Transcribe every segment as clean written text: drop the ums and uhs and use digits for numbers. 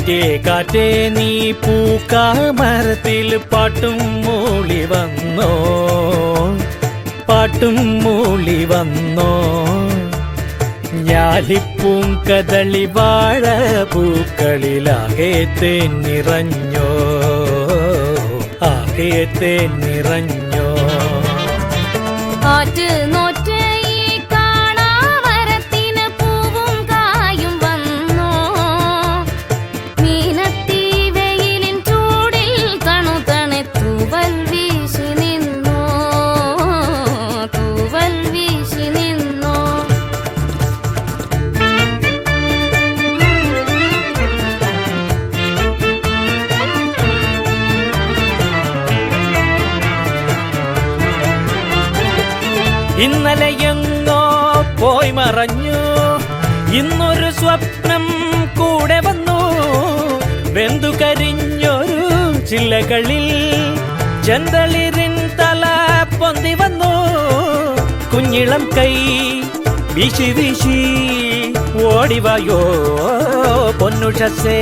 കാറ്റേ കാറ്റേ നീ പൂക്കാമരത്തിൽ പാട്ടും മൂളി വന്നോ, പാട്ടും മൂളി വന്നോ. ഞാലിപ്പൂങ്കദളി വാഴ പൂക്കളിലാകെ തേൻ നിറഞ്ഞോ, ആകെ തേൻ നിറഞ്ഞോ. ആറ്റ് നോറ്റ് ഈ കാണാമരത്തിന് പൂവും കായും വന്നോ, മീനത്തി വെയിലിൻ ചൂടിൽ തണുതണെ തൂവൽ വീശി നിന്നോ, തൂവൽ വീശി നിന്നോ. ഇന്നലെ എങ്ങോ പോയി മറഞ്ഞു, ഇന്നൊരു സ്വപ്നം കൂടെ വന്നു. വെന്തു കരിഞ്ഞൊരു ചില്ലകളിൽ ചെന്തളിരിൻ തല പൊന്തി വന്നു. കുഞ്ഞിളം കൈ വീശി വീശി ഓടിവായോ പൊന്നുഷസേ,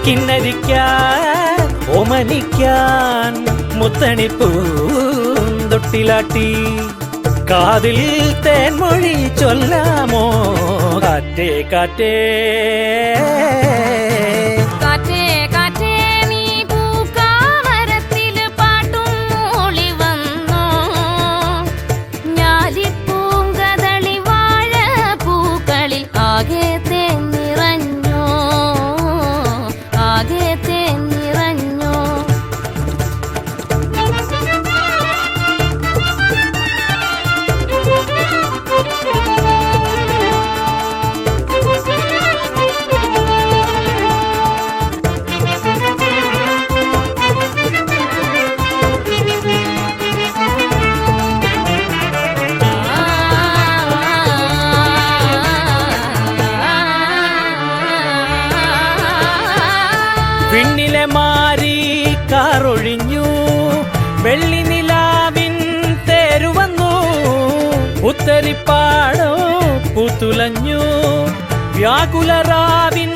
കിന്നരിക്കാൻ ഓമനിക്കാൻ മുത്തണിപ്പൂന്തൊട്ടിലാട്ടി. കാതിൽ തേൻമൊഴി ചൊല്ലാമോ കാറ്റേ കാറ്റേ. കാറ്റേ കാറ്റേ നീ പൂക്കാമരത്തിൽ പാട്ടും മൂളി വന്നോ, ഞാലിപ്പൂങ്കദളി വാഴ പൂക്കളിൽ ആകെ തേൻ നിറഞ്ഞോ, ആകെ തേൻ നിറഞ്ഞോ. വിണ്ണിലെ മാരി കാറൊഴിഞ്ഞു, വെള്ളി നിലാവിൻ തേരുവന്നു. ഉത്തരിപ്പാടോ പൂത്തുലഞ്ഞു, വ്യാകുലറാവിൻ